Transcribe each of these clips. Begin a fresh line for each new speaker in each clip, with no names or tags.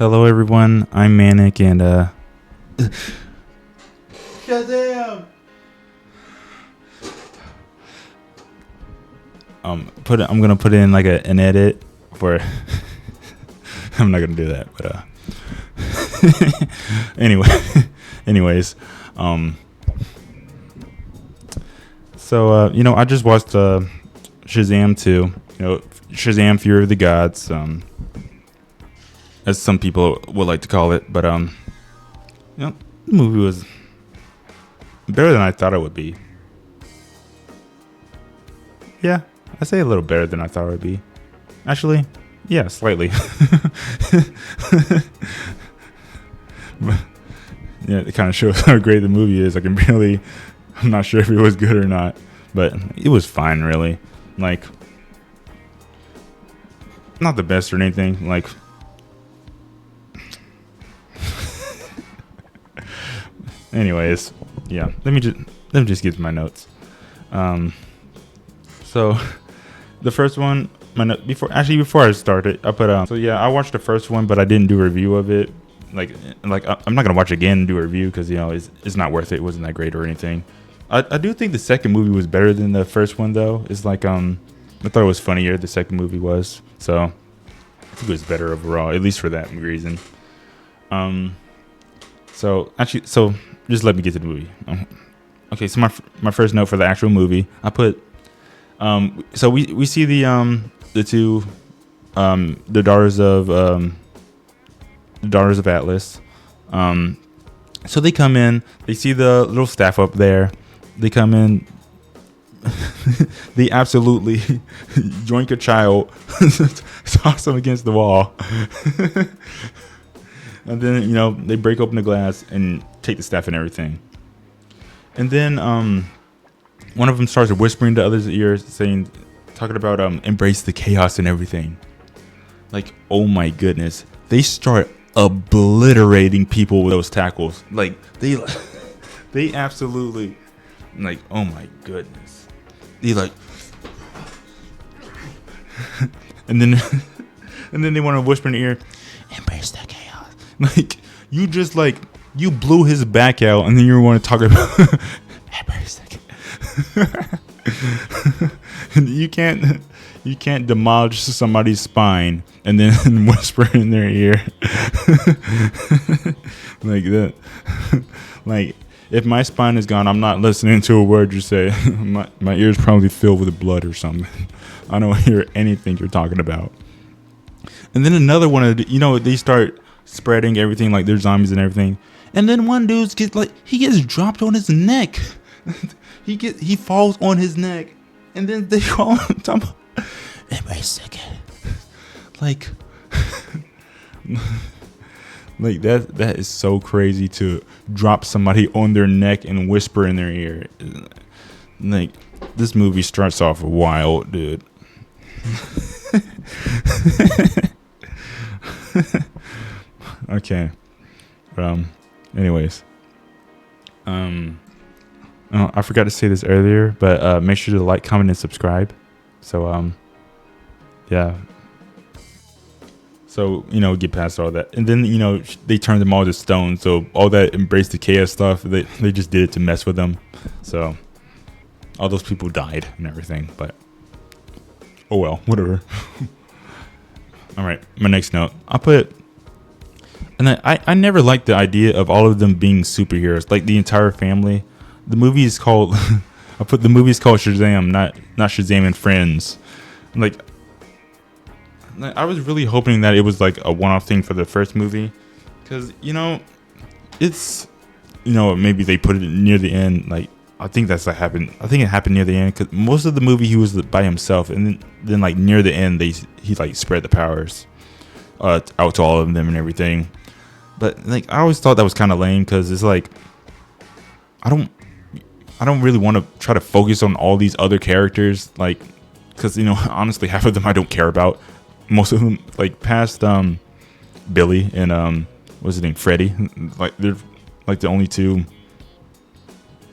Hello everyone, I'm Manic and
Shazam!
I'm gonna put in like an edit for I'm not gonna do that, but anyway anyways, I just watched Shazam 2, Shazam Fury of the Gods, as some people would like to call it, but the movie was better than I thought it would be. Yeah, I say a little better than I thought it would be. Actually, yeah, slightly. But, yeah, it kind of shows how great the movie is. I'm not sure if it was good or not, but it was fine, really. Like, not the best or anything. Like, anyways, yeah. Let me just get to my notes. So the first one, before I started, I put I watched the first one, but I didn't do a review of it. Like I'm not gonna watch it again and do a review because it's not worth it. It wasn't that great or anything. I do think the second movie was better than the first one though. It's like I thought it was funnier. The second movie was, so I think it was better overall, at least for that reason. So just let me get to the movie. Okay, so my first note for the actual movie, I put so we see the two the daughters of Atlas. So they come in, they see the little staff up there. They come in, they absolutely joink a child, toss them against the wall. And then, they break open the glass and take the staff and everything. And then one of them starts whispering to others' ears, talking about embrace the chaos and everything. Like, oh my goodness. They start obliterating people with those tackles. Like, they absolutely, like, oh my goodness. They like, and then they want to whisper in the ear, embrace the chaos. Like, you blew his back out, and then you want to talk about embrace the chaos. You can't demolish somebody's spine and then whisper in their ear like that. Like, if my spine is gone, I'm not listening to a word you say. My ears probably filled with blood or something. I don't hear anything you're talking about. And then another one, they start spreading everything like they're zombies and everything. And then one dude gets dropped on his neck. He falls on his neck, and then they call him everybody's sick. Like that is so crazy to drop somebody on their neck and whisper in their ear. Like, this movie starts off wild, dude. Okay. Anyways. I forgot to say this earlier, but make sure to like, comment, and subscribe. So yeah. So, get past all that. And then, they turned them all to stone. So all that embrace the chaos stuff, they just did it to mess with them. So all those people died and everything, but oh well, whatever. All right, my next note. I never liked the idea of all of them being superheroes, like the entire family. The movie is called Shazam, not Shazam and Friends. Like, I was really hoping that it was like a one-off thing for the first movie, because it's maybe they put it near the end. Like, I think that's what happened. I think it happened near the end, because most of the movie he was by himself, and then like near the end he like spread the powers out to all of them and everything. But like, I always thought that was kind of lame, because it's like, I don't really want to try to focus on all these other characters, like, because honestly, half of them I don't care about. Most of them, like, past Billy and what's his name, Freddy, like, they're like the only two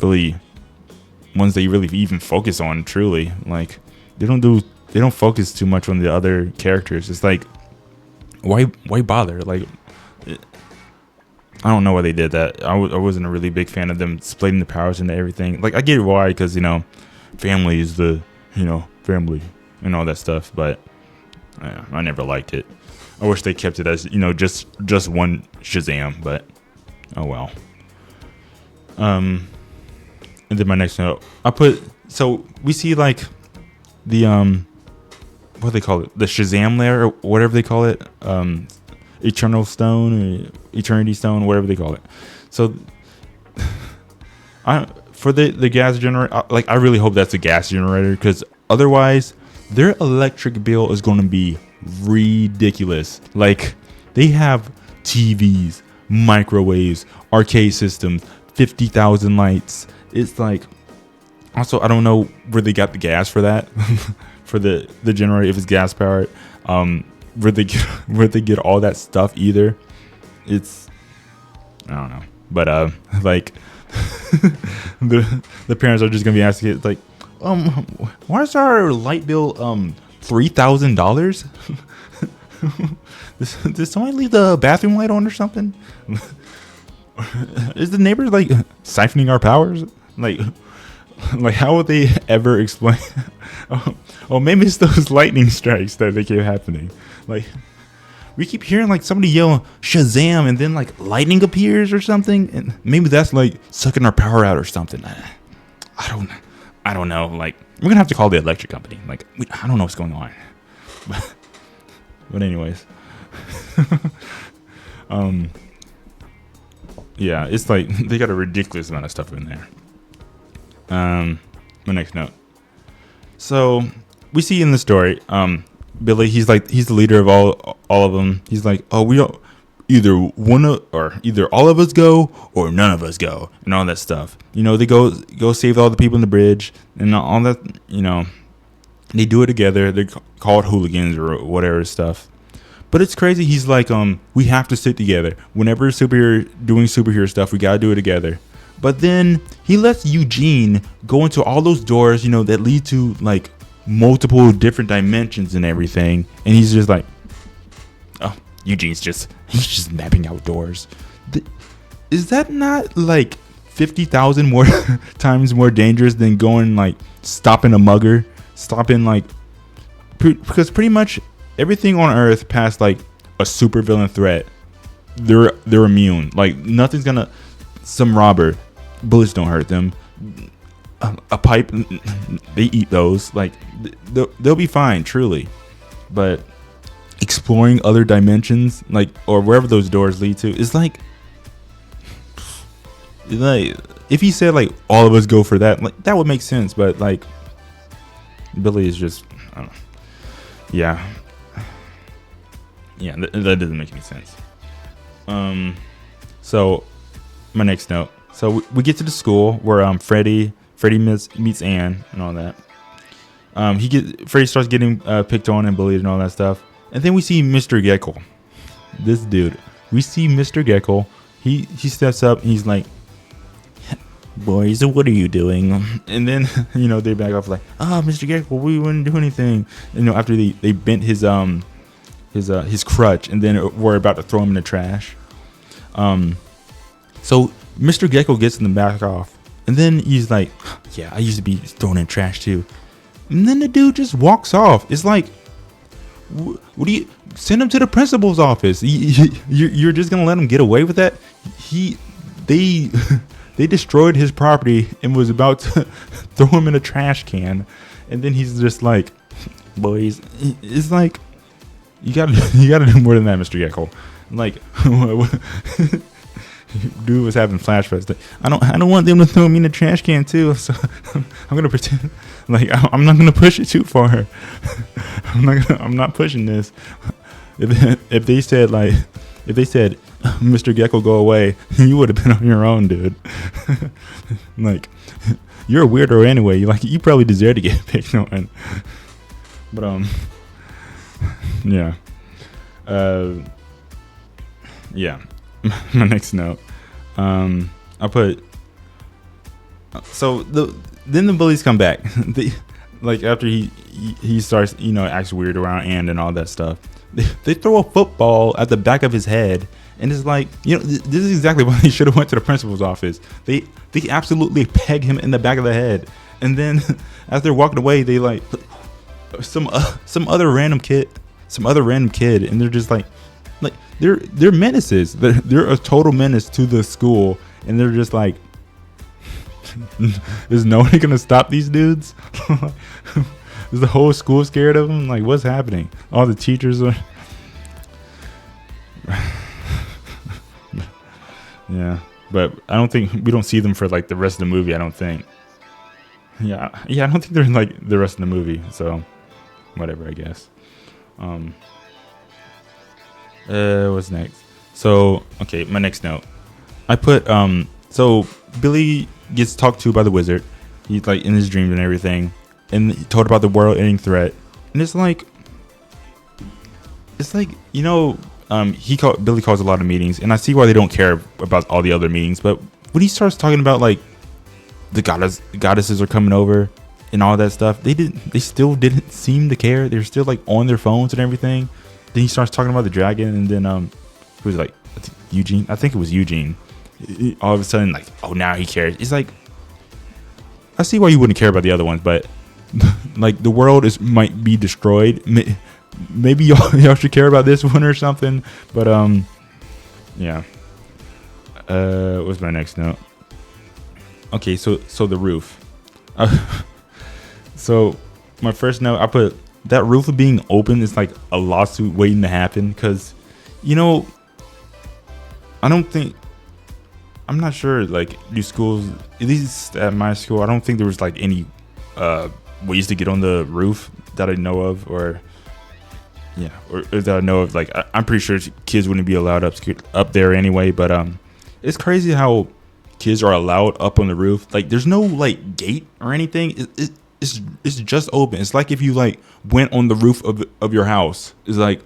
really ones that you really even focus on. Truly, like, they don't focus too much on the other characters. It's like, why bother? Like, I don't know why they did that. I wasn't a really big fan of them splitting the powers into everything. Like, I get why, because, family is the, family and all that stuff. But I never liked it. I wish they kept it as, just one Shazam. But, oh well. And then my next note, so we see, like, the, what do they call it? The Shazam layer, or whatever they call it. Eternal Stone, or Eternity Stone, whatever they call it. So, for the gas generator, I really hope that's a gas generator, because otherwise, their electric bill is going to be ridiculous. Like, they have TVs, microwaves, arcade systems, 50,000 lights. It's like, also, I don't know where they got the gas for that, for the generator, if it's gas powered. Where they get all that stuff either. It's, I don't know, but like the parents are just gonna be asking it, like, why is our light bill $3,000? Did somebody leave the bathroom light on or something? Is the neighbor like siphoning our powers? Like how would they ever explain? Oh, maybe it's those lightning strikes that they keep happening. Like, we keep hearing like somebody yell Shazam, and then like lightning appears or something, and maybe that's like sucking our power out or something. I don't know. Like, we're gonna have to call the electric company. Like, I don't know what's going on. But anyways, yeah, it's like they got a ridiculous amount of stuff in there. My next note. So we see in the story, Billy, he's the leader of all of them. He's like, oh, we don't either all of us go or none of us go, and all that stuff. They go save all the people in the bridge and all that. They do it together. They're called hooligans or whatever stuff. But it's crazy. He's like, we have to stick together. Whenever doing superhero stuff, we gotta do it together. But then he lets Eugene go into all those doors, that lead to like multiple different dimensions and everything. And he's just like, oh, Eugene's just mapping out doors. Is that not like 50,000 more times more dangerous than going like stopping a mugger, because pretty much everything on Earth past like a supervillain threat, they're immune. Like, nothing's gonna, some robber, bullets don't hurt them. A pipe, they eat those. Like, they'll be fine, truly. But exploring other dimensions, like, or wherever those doors lead to, is like if he said like all of us go for that, like, that would make sense. But like, Billy is just, I don't know. Yeah, that doesn't make any sense. So my next note. So we get to the school where Freddie meets Anne and all that. Freddie starts getting picked on and bullied and all that stuff. And then we see Mr. Gecko. This dude. We see Mr. Gecko. He steps up and he's like, boys, what are you doing? And then, they back off like, Mr. Gecko, we wouldn't do anything. And, after they bent his crutch, and then we're about to throw him in the trash. So Mr. Gecko gets in the back off. And then he's like, yeah, I used to be thrown in trash too. And then the dude just walks off. It's like, what do you send him to the principal's office? You're just gonna let him get away with that? They destroyed his property and was about to throw him in a trash can, and then he's just like, boys, it's like, you gotta do more than that, Mr. Gecko. Like, dude was having flashbacks. I don't want them to throw me in the trash can too. So I'm gonna pretend like I'm not gonna push it too far. I'm not pushing this. If they said Mr. Gecko, go away, you would have been on your own, dude. Like, you're a weirdo anyway. You probably deserve to get picked on. But yeah. Yeah. My next note. I put. So then the bullies come back. Like, after he starts, acts weird around Anne and all that stuff. They throw a football at the back of his head, and it's like, this is exactly why they should have went to the principal's office. They absolutely peg him in the back of the head, and then as they're walking away, they like some other random kid, and they're just like they're menaces. They're a total menace to the school, and they're just like, is nobody gonna stop these dudes? Is the whole school scared of them? Like, what's happening? All the teachers are. Yeah, but I don't see them for like the rest of the movie. I don't think. Yeah, I don't think they're in like the rest of the movie. So, whatever, I guess. What's next? So, okay, my next note. I put so Billy gets talked to by the wizard. He's like in his dreams and everything, and he told about the world-ending threat. And it's like Billy calls a lot of meetings, and I see why they don't care about all the other meetings. But when he starts talking about like the goddesses are coming over and all that stuff, they still didn't seem to care. They're still like on their phones and everything. Then he starts talking about the dragon, and then who was like, Eugene? I think it was Eugene. All of a sudden, like, oh, now he cares. It's like, I see why you wouldn't care about the other ones, but like the world might be destroyed. Maybe y'all should care about this one or something. But yeah. What's my next note? Okay, so the roof. So my first note, I put that roof being open is like a lawsuit waiting to happen, because I'm not sure, like, do schools, at least at my school, I don't think there was like any ways to get on the roof that I know of, or that I know of. Like, I'm pretty sure kids wouldn't be allowed up there anyway. But it's crazy how kids are allowed up on the roof. Like, there's no like gate or anything. It's just open. It's like if you like went on the roof of your house, it's like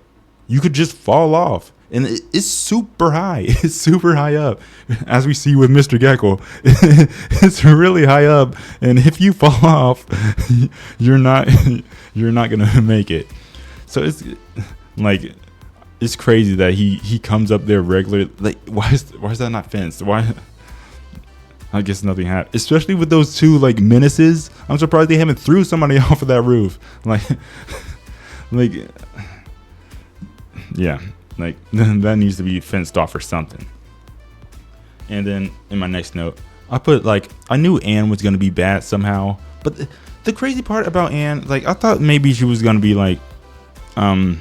you could just fall off. And it's super high. It's super high up, as we see with Mr. Gecko. It's really high up, and if you fall off, you're not gonna make it. So it's like, it's crazy that he comes up there regularly. Like, why is that not fenced? Why? I guess nothing happened. Especially with those two like menaces. I'm surprised they haven't threw somebody off of that roof. Like, yeah. Like, that needs to be fenced off or something. And then in my next note, I put like, I knew Anne was gonna be bad somehow, but the crazy part about Anne, like, I thought maybe she was gonna be like, what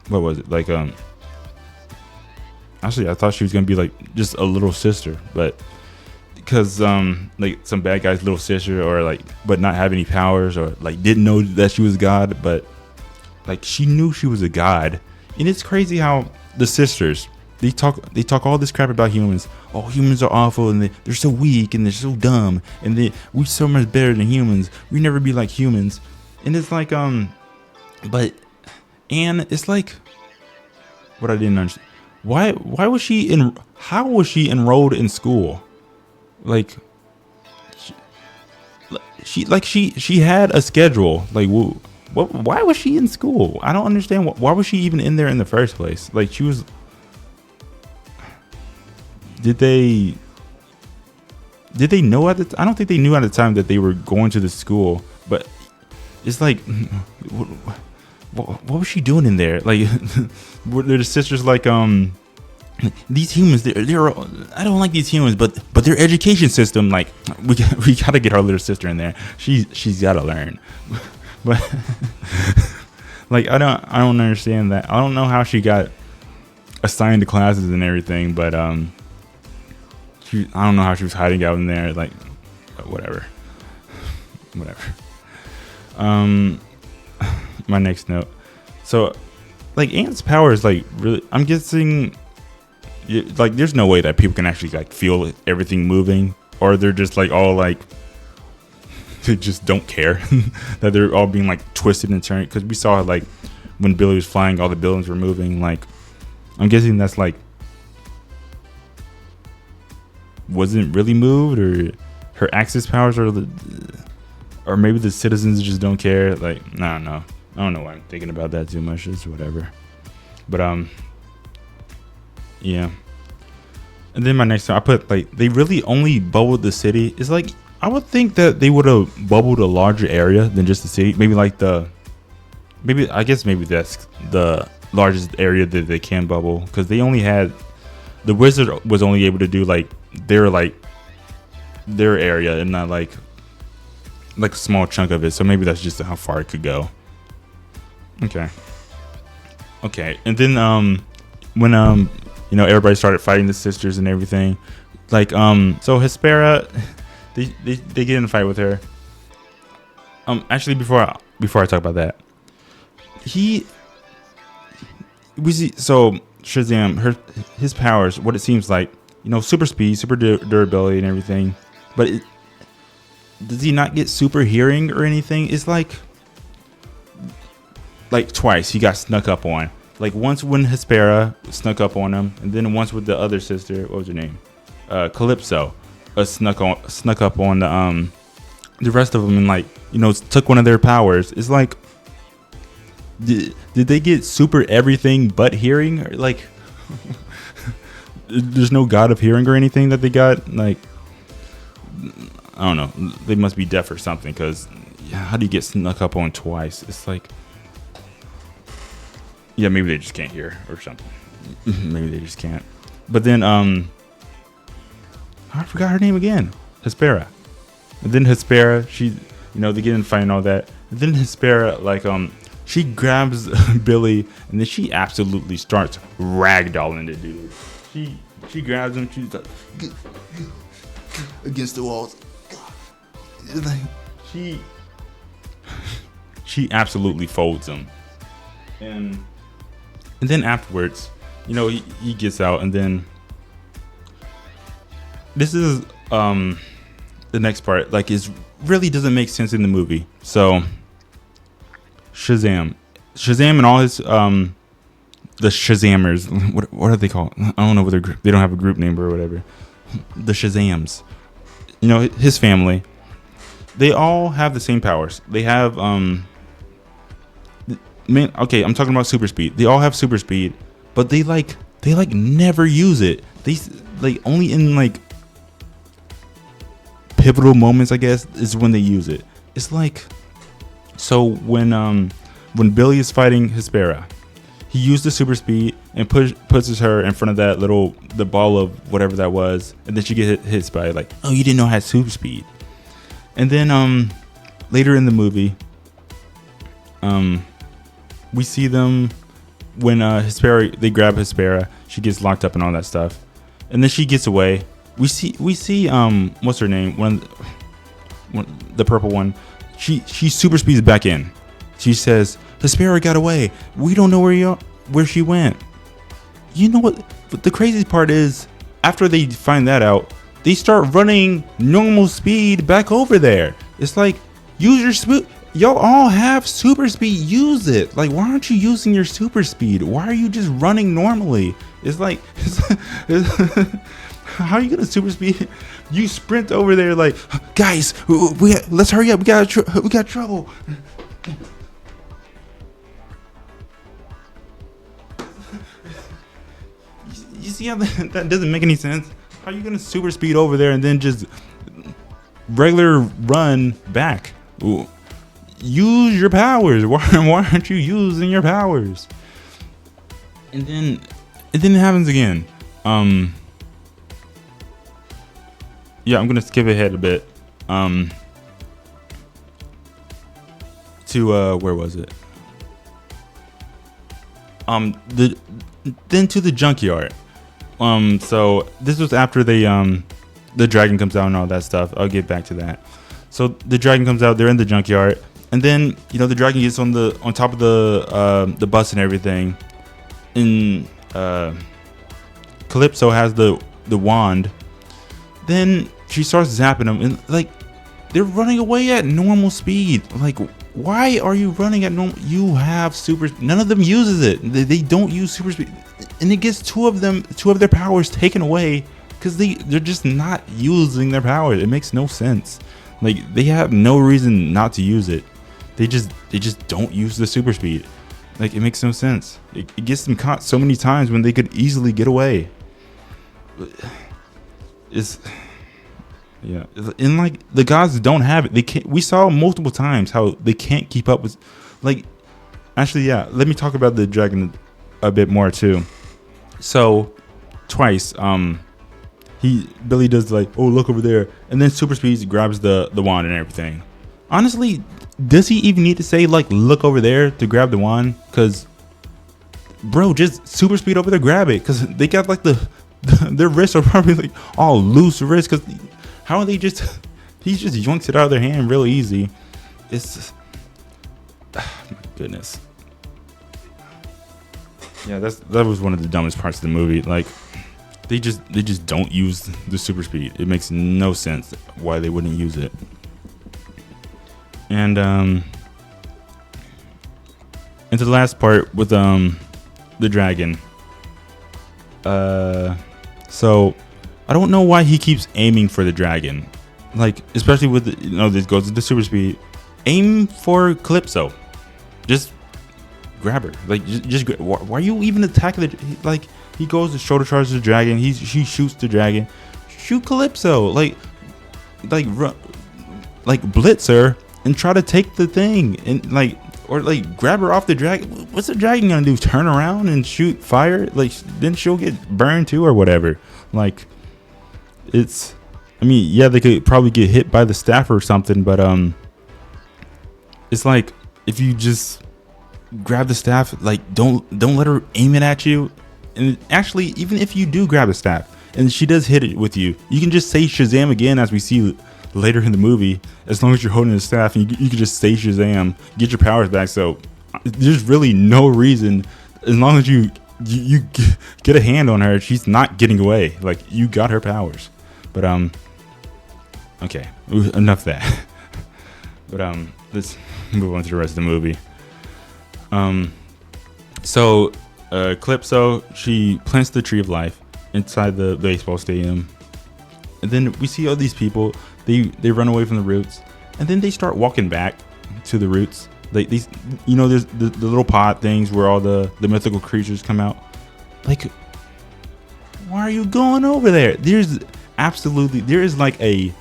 was it, like, actually I thought she was gonna be like just a little sister, but because like some bad guy's little sister, or like, but not have any powers, or like didn't know that she was God, but like she knew she was a god. And it's crazy how the sisters, they talk all this crap about humans. Oh, humans are awful, and they're so weak, and they're so dumb, and we're so much better than humans. We never be like humans. And it's like, but Anne, it's like, what I didn't understand. Why was she how was she enrolled in school? Like, she had a schedule. Like, why was she in school? I don't understand. Why was she even in there in the first place? Like, she was. Did they know at the? I don't think they knew at the time that they were going to the school. But it's like, what was she doing in there? Like, were the sisters like, these humans? They're I don't like these humans, but their education system, like, we gotta get our little sister in there. She's gotta learn. But like, I don't understand that. I don't know how she got assigned to classes and everything, but I don't know how she was hiding out in there. Like, whatever. My next note. So, like, Anne's power is like really. I'm guessing, like, there's no way that people can actually like feel everything moving, or they're just like all like. They just don't care that they're all being like twisted and turned, because we saw like when Billy was flying, all the buildings were moving. Like, I'm guessing that's like wasn't really moved, or her access powers, or maybe the citizens just don't care. Like, I don't know, I don't know why I'm thinking about that too much. It's whatever. But yeah. And then my next one, I put like they really only bubbled the city. It's like I would think that they would have bubbled a larger area than just the city. Maybe like maybe that's the largest area that they can bubble, because they only had the wizard was only able to do like their area and not like a small chunk of it. So maybe that's just how far it could go. Okay. And then when everybody started fighting the sisters and everything, like so Hespera, they get in a fight with her. Actually, before I talk about that, so Shazam, his powers, what it seems like, super speed, super durability and everything, but does he not get super hearing or anything? It's like twice he got snuck up on. Like once when Hespera snuck up on him, and then once with the other sister, what was her name? Calypso, snuck up on the rest of them, and took one of their powers. It's like, did they get super everything but hearing? Or like, there's no god of hearing or anything that they got. Like, I don't know. They must be deaf or something. Because how do you get snuck up on twice? It's like, yeah, maybe they just can't hear or something. Maybe they just can't. But then I forgot her name again. Hespera. And then Hespera, she, they get in fight and all that. And then Hespera, she grabs Billy, and then she absolutely starts ragdolling the dude. She grabs him, she's like against the walls. Like, she absolutely folds him. And then afterwards, he gets out, and then this is the next part. Like, it really doesn't make sense in the movie. So Shazam and all his the Shazammers, what are they called? I don't know whether they don't have a group name or whatever. The Shazams, his family, they all have the same powers. They have I'm talking about super speed. They all have super speed, but they never use it. They only in pivotal moments, I guess, is when they use it. It's like, so when Billy is fighting Hespera, he used the super speed and puts her in front of the ball of whatever that was, and then she gets hit by it, oh, you didn't know I had super speed. And then later in the movie, we see them when Hespera, they grab Hespera, she gets locked up and all that stuff, and then she gets away. We see what's her name, one the purple one, she super speeds back in. She says, Hespera got away, we don't know where she went. You know what the crazy part is? After they find that out, they start running normal speed back over there. It's like, use your speed. Y'all all have super speed. Use it. Like, why aren't you using your super speed? Why are you just running normally? It's like how are you gonna super speed? You sprint over there like, guys, let's hurry up. We got trouble. You see how that doesn't make any sense? How are you gonna super speed over there and then just regular run back? Ooh. Use your powers. Why aren't you using your powers? And then it happens again. Yeah, I'm gonna skip ahead a bit. To where was it? Then to the junkyard. So this was after the dragon comes out and all that stuff. I'll get back to that. So the dragon comes out. They're in the junkyard, and then the dragon gets on top of the bus and everything. And Calypso has the wand. Then she starts zapping them, and they're running away at normal speed. Like, why are you running at normal? You have super. None of them uses it. They don't use super speed, and it gets two of their powers taken away because they're just not using their powers. It makes no sense. Like, they have no reason not to use it. They just don't use the super speed. Like, it makes no sense. It gets them caught so many times when they could easily get away. It's yeah, and like the gods don't have it. They can't. We saw multiple times how they can't keep up with. Like, actually, yeah. Let me talk about the dragon a bit more too. So, twice, Billy does like, oh, look over there, and then Super Speed grabs the wand and everything. Honestly, does he even need to say like, look over there to grab the wand? Because, bro, just Super Speed over there, grab it. Because they got like their wrists are probably like all loose wrists. Because how are they just? He just yoinks it out of their hand real easy. It's my goodness. Yeah, that was one of the dumbest parts of the movie. Like, they just don't use the super speed. It makes no sense why they wouldn't use it. And into the last part with the dragon. So I don't know why he keeps aiming for the dragon. Like, especially with this goes to the super speed. Aim for Calypso. Just grab her. Like, why are you even attacking the? Like, he goes to shoulder charge the dragon. She shoots the dragon. Shoot Calypso. Like blitz her and try to take the thing and or grab her off the dragon. What's the dragon gonna do? Turn around and shoot fire? Like, then she'll get burned too or whatever. Like, it's. I mean, yeah, they could probably get hit by the staff or something, but it's like, if you just grab the staff, like, don't let her aim it at you. And actually, even if you do grab the staff and she does hit it with you, you can just say Shazam again, as we see later in the movie. As long as you're holding the staff, and you can just say Shazam, get your powers back. So there's really no reason, as long as you get a hand on her, she's not getting away. Like, you got her powers. But okay, enough of that. But let's move on to the rest of the movie. So Calypso, she plants the tree of life inside the baseball stadium, and then we see all these people. They run away from the roots, and then they start walking back to the roots. Like, these, there's the little pod things where all the mythical creatures come out. Like, why are you going over there? There is like a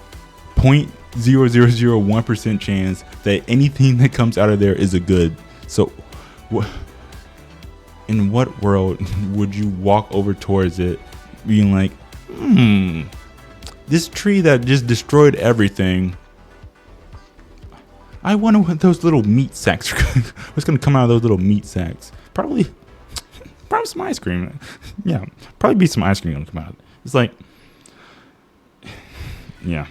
0.0001% chance that anything that comes out of there is a good. So, in what world would you walk over towards it being like, this tree that just destroyed everything, I wonder what those little meat sacks are what's going to come out of those little meat sacks. Probably some ice cream. Yeah, probably be some ice cream going to come out. It's like, yeah.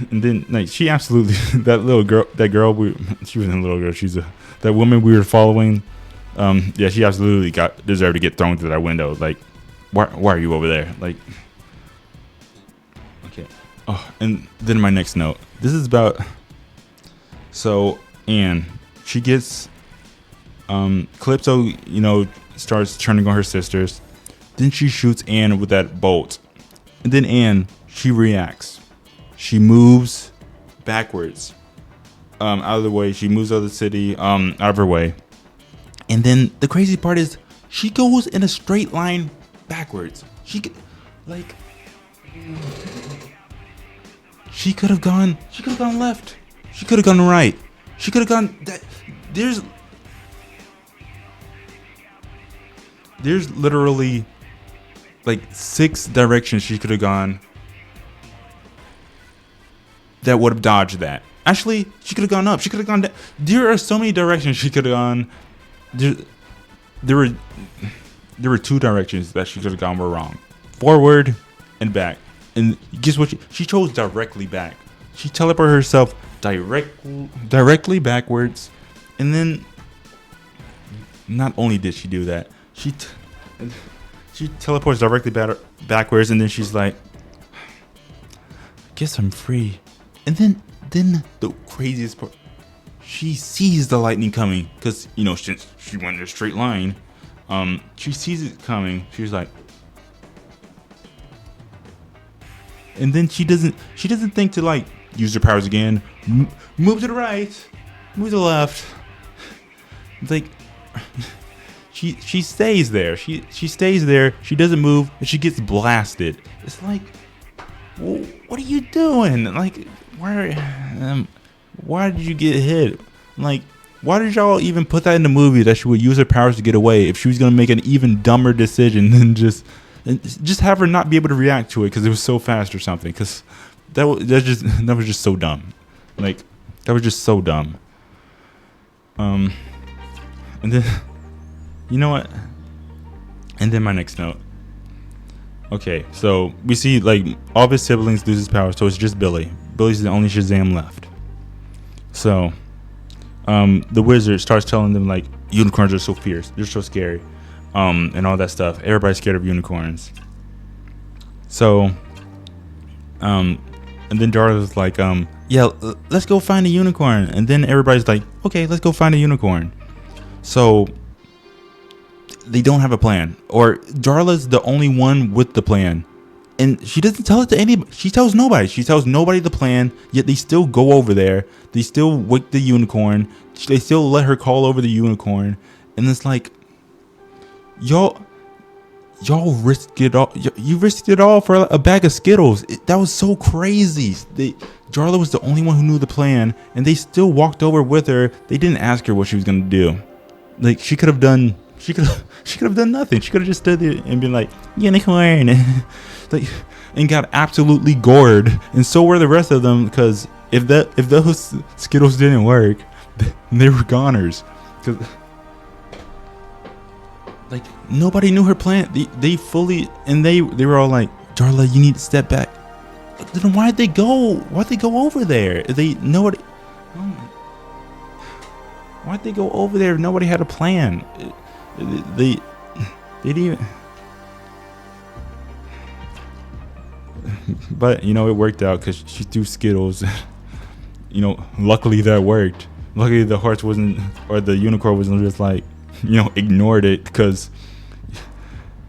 And then, like, she absolutely, that girl, she wasn't a little girl, that woman we were following, yeah, she absolutely deserved to get thrown through that window. Like, why are you over there? Like, okay. Oh, and then my next note. This is about, so Anne, she gets, Calypso, starts turning on her sisters. Then she shoots Anne with that bolt. And then Anne, she reacts. She moves backwards, out of the way. She moves out of the city, out of her way. And then the crazy part is, she goes in a straight line backwards. She could have gone left. She could have gone right. She could have gone that. There's literally like 6 directions she could have gone that would have dodged that. Actually, she could have gone up. She could have gone down. There are so many directions she could have gone. There were 2 directions that she could have gone were wrong. Forward and back. And guess what? She chose directly back. She teleported herself directly backwards. And then, not only did she do that, she teleports directly backwards, and then she's like, I guess I'm free. And then the craziest part, she sees the lightning coming, because she went in a straight line. She sees it coming. She's like, and then she doesn't think to like use her powers again. Move to the right. move to the left. It's like she stays there. She stays there. She doesn't move, and she gets blasted. It's like, what are you doing? Like, why did you get hit? Like, why did y'all even put that in the movie that she would use her powers to get away if she was gonna make an even dumber decision than just have her not be able to react to it because it was so fast or something? Because that was just so dumb. Like, that was just so dumb. And then, you know what? And then my next note. Okay, so we see like all of his siblings lose his powers, so it's just Billy. Billy's the only Shazam left. So, the wizard starts telling them like unicorns are so fierce, they're so scary, and all that stuff. Everybody's scared of unicorns. So, and then Darla's like, yeah, let's go find a unicorn. And then everybody's like, okay, let's go find a unicorn. So they don't have a plan, or Darla's the only one with the plan, and she doesn't tell it to anybody. She tells nobody. She tells nobody the plan. Yet they still go over there. They still wake the unicorn. They still let her call over the unicorn, and it's like, y'all risked it all. You risked it all for a bag of Skittles. That was so crazy. Darla was the only one who knew the plan, and they still walked over with her. They didn't ask her what she was gonna do. Like, she could have done nothing. She could have just stood there and been like, unicorn, like, and got absolutely gored. And so were the rest of them, because if those Skittles didn't work, they were goners. Cause like, nobody knew her plan. They fully, and they were all like, Darla, you need to step back. Then why'd they go? Why'd they go over there? They nobody. Oh my. Why'd they go over there if nobody had a plan? They didn't even. But you know, it worked out because she threw Skittles. You know, luckily that worked. Luckily the horse wasn't, or the unicorn wasn't just like, you know, ignored it, because,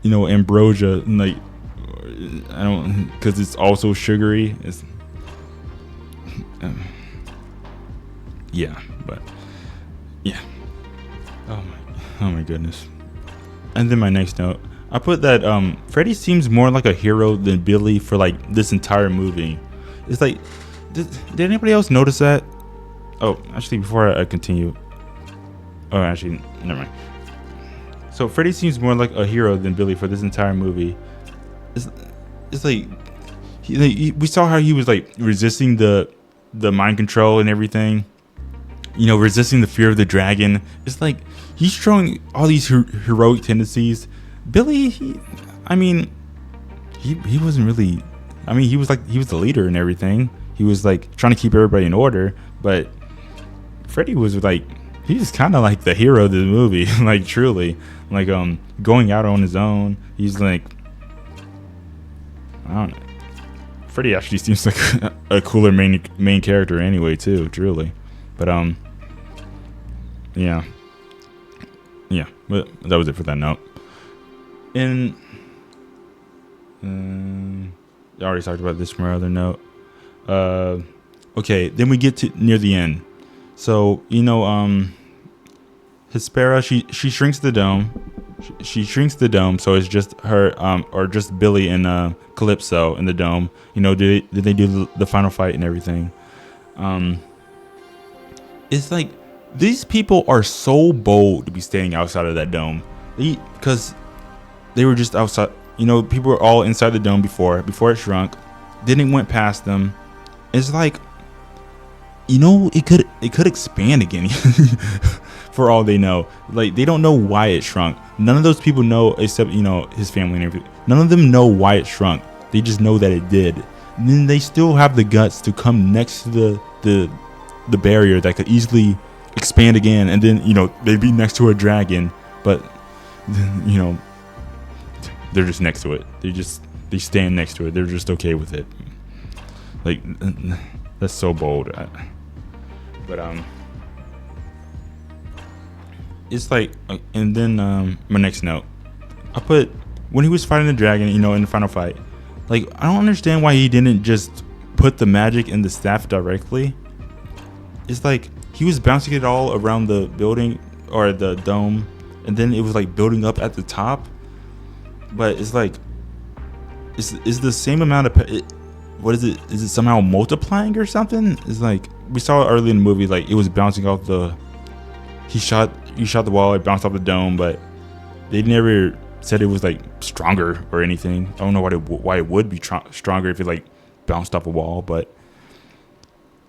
you know, ambrosia, like, I don't, because it's also sugary. It's yeah, but yeah. Oh my goodness. And then my next note, I put that Freddy seems more like a hero than Billy for like this entire movie. It's like, did anybody else notice that? Oh, actually, before I continue. Oh, actually, never mind. So Freddy seems more like a hero than Billy for this entire movie. It's like, we saw how he was like resisting the mind control and everything. You know, resisting the fear of the dragon. It's like he's showing all these heroic tendencies. Billy, he wasn't really. I mean, he was the leader and everything. He was like trying to keep everybody in order. But Freddy was like, he's kind of like the hero of the movie. Like, truly, like going out on his own. He's like, I don't know. Freddy actually seems like a cooler main character anyway too, truly. But yeah, but that was it for that note. And I already talked about this from our other note. Okay, then we get to near the end. So, you know, Hespera, she shrinks the dome. She shrinks the dome, so it's just her, or just Billy and Calypso in the dome. You know, did they do the final fight and everything? It's like, these people are so bold to be staying outside of that dome, because they were just outside. You know, people were all inside the dome before it shrunk. Then it went past them. It's like, you know, it could expand again. For all they know. Like, they don't know why it shrunk. None of those people know, except, you know, his family and everything. None of them know why it shrunk. They just know that it did. And then they still have the guts to come next to the barrier that could easily expand again, and then, you know, they'd be next to a dragon, but, you know, they're just next to it. They stand next to it. They're just okay with it. Like, that's so bold. But it's like, and then my next note, I put, when he was fighting the dragon, you know, in the final fight, like, I don't understand why he didn't just put the magic in the staff directly. It's like, he was bouncing it all around the building or the dome, and then it was like building up at the top. But it's like, is the same amount of what is it? Is it somehow multiplying or something? It's like we saw early in the movie, like it was bouncing off the. You shot the wall, it bounced off the dome, but they never said it was like stronger or anything. I don't know why it would be stronger if it like bounced off a wall, but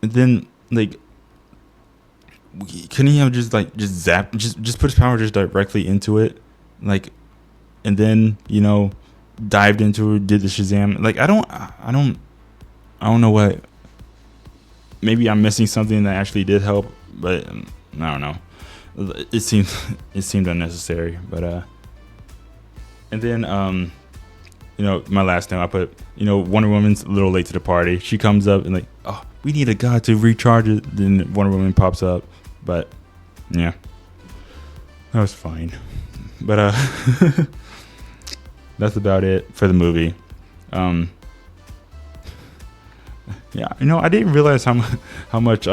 and then like couldn't he have just zap just put his power just directly into it, like, and then dived into it, did the Shazam? Like I don't know what. Maybe I'm missing something that actually did help, but I don't know. It seemed unnecessary, but and then my last name I put Wonder Woman's a little late to the party. She comes up and like, oh, we need a guy to recharge it. Then Wonder Woman pops up, but yeah, that was fine. But that's about it for the movie. Yeah, I didn't realize how much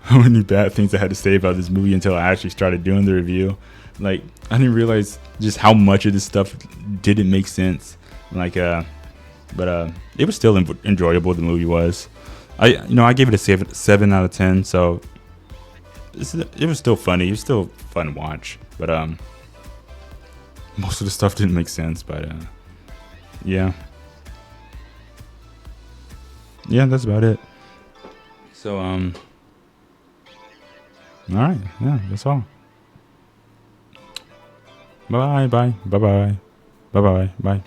how many bad things I had to say about this movie until I actually started doing the review. Like, I didn't realize just how much of this stuff didn't make sense. Like, but it was still enjoyable. The movie was. I gave it a 7 out of 10. So it was still funny. It was still fun to watch. But most of the stuff didn't make sense. But yeah, that's about it. So all right, yeah, that's all. Bye bye, bye bye, bye bye, bye.